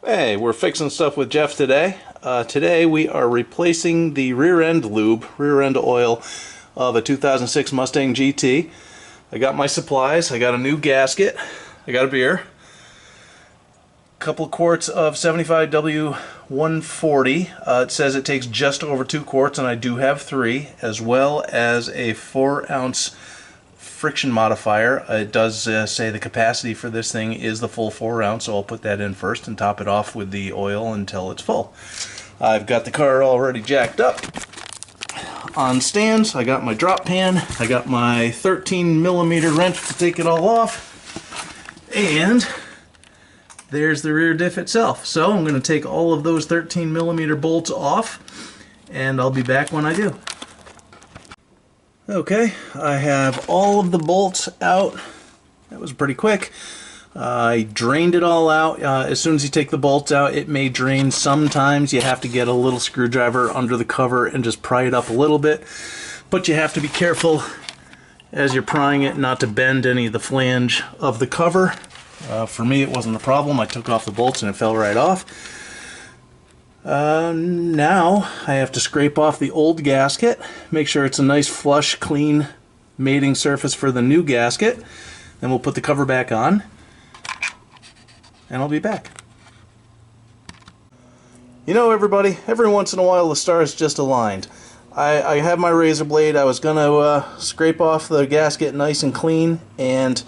Hey, we're fixing stuff with Jeff today. Today we are replacing the rear end lube, rear end oil of a 2006 Mustang GT. I got my supplies, I got a new gasket, I got a beer, a couple quarts of 75W140. It says it takes just over 2 quarts and I do have 3, as well as a 4-ounce friction modifier. It does say the capacity for this thing is the full 4-ounce, so I'll put that in first and top it off with the oil until it's full. I've got the car already jacked up on stands. I got my drop pan, I got my 13mm wrench to take it all off, and there's the rear diff itself. So I'm going to take all of those 13mm bolts off and I'll be back when I do. Okay, I have all of the bolts out. That was pretty quick. I drained it all out. As soon as you take the bolts out, it may drain. Sometimes you have to get a little screwdriver under the cover and just pry it up a little bit. But you have to be careful as you're prying it not to bend any of the flange of the cover. For me, it wasn't a problem. I took off the bolts and it fell right off. Now I have to scrape off the old gasket, make sure it's a nice flush, clean mating surface for the new gasket. Then we'll put the cover back on, and I'll be back. You know, everybody, every once in a while the stars just aligned. I have my razor blade. I was gonna scrape off the gasket nice and clean, and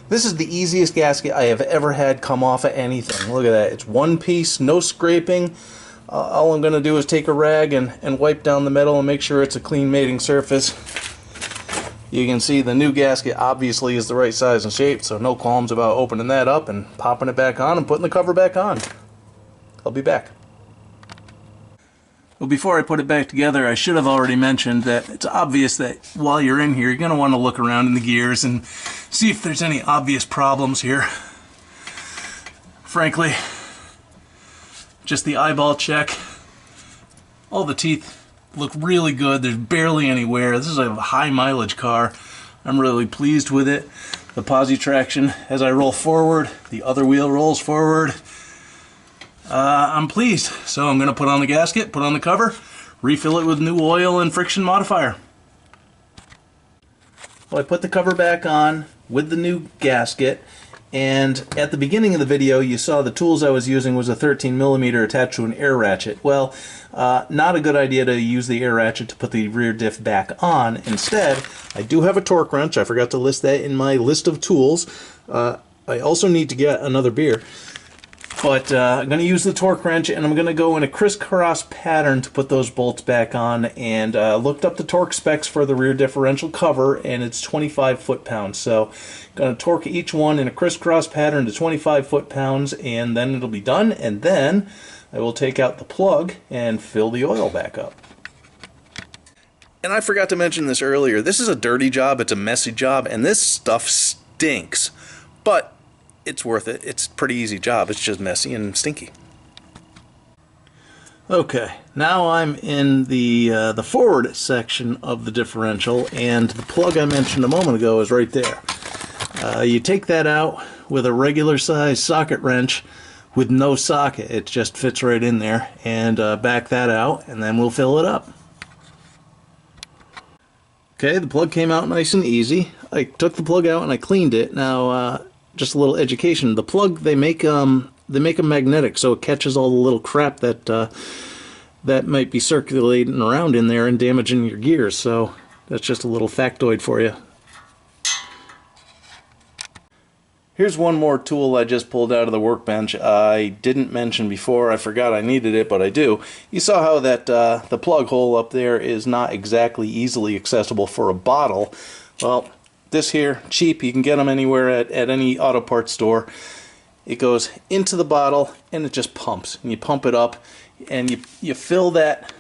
this is the easiest gasket I have ever had come off of anything. Look at that. It's one piece, no scraping. All I'm going to do is take a rag and wipe down the metal and make sure it's a clean mating surface. You can see the new gasket obviously is the right size and shape, so no qualms about opening that up and popping it back on and putting the cover back on. I'll be back. Well, before I put it back together, I should have already mentioned that it's obvious that while you're in here, you're going to want to look around in the gears and see if there's any obvious problems here. Frankly, just the eyeball check. All the teeth look really good. There's barely any wear. This is a high mileage car. I'm really pleased with it. The posi traction as I roll forward, the other wheel rolls forward. I'm pleased. So I'm going to put on the gasket, put on the cover, refill it with new oil and friction modifier. Well, I put the cover back on with the new gasket. And at the beginning of the video, you saw the tools I was using was a 13mm attached to an air ratchet. Well, not a good idea to use the air ratchet to put the rear diff back on. Instead, I do have a torque wrench. I forgot to list that in my list of tools. I also need to get another beer. But I'm going to use the torque wrench, and I'm going to go in a crisscross pattern to put those bolts back on, and looked up the torque specs for the rear differential cover, and it's 25 foot-pounds. So I'm going to torque each one in a crisscross pattern to 25 foot-pounds, and then it'll be done, and then I will take out the plug and fill the oil back up. And I forgot to mention this earlier. This is a dirty job, it's a messy job, and this stuff stinks. But it's worth it. It's a pretty easy job. It's just messy and stinky. Okay, now I'm in the forward section of the differential, and the plug I mentioned a moment ago is right there. You take that out with a regular size socket wrench with no socket. It just fits right in there, and back that out, and then we'll fill it up. Okay, the plug came out nice and easy. I took the plug out and I cleaned it. Now, just a little education. The plug, they make them magnetic, so it catches all the little crap that that might be circulating around in there and damaging your gears. So that's just a little factoid for you. Here's one more tool I just pulled out of the workbench. I didn't mention before. I forgot I needed it, but I do. You saw how that the plug hole up there is not exactly easily accessible for a bottle. Well, this here, cheap, you can get them anywhere at any auto parts store. It goes into the bottle and it just pumps, and you pump it up and you fill that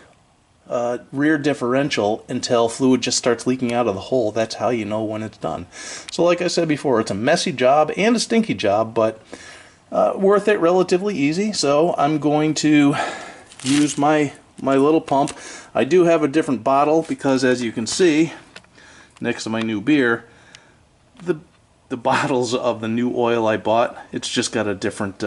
rear differential until fluid just starts leaking out of the hole. That's how you know when it's done. So like I said before, it's a messy job and a stinky job, but worth it, relatively easy. So I'm going to use my little pump. I do have a different bottle because, as you can see next to my new beer, the bottles of the new oil I bought, it's just got a different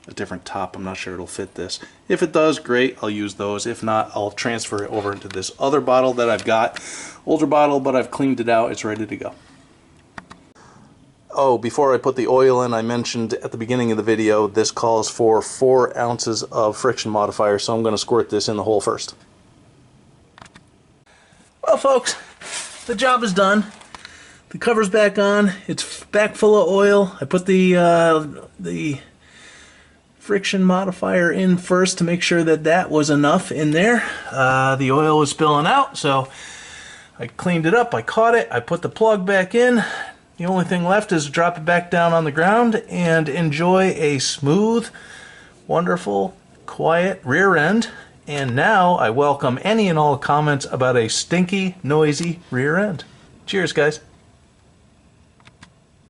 a different top. I'm not sure it'll fit this. If it does, great, I'll use those. If not, I'll transfer it over into this other bottle that I've got. Older bottle, but I've cleaned it out. It's ready to go. Oh, before I put the oil in, I mentioned at the beginning of the video, this calls for 4 ounces of friction modifier, so I'm going to squirt this in the hole first. Well, folks, the job is done. The cover's back on. It's back full of oil. I put the friction modifier in first to make sure that that was enough in there. The oil was spilling out, so I cleaned it up. I caught it. I put the plug back in. The only thing left is to drop it back down on the ground and enjoy a smooth, wonderful, quiet rear end. And now I welcome any and all comments about a stinky, noisy rear end. Cheers, guys.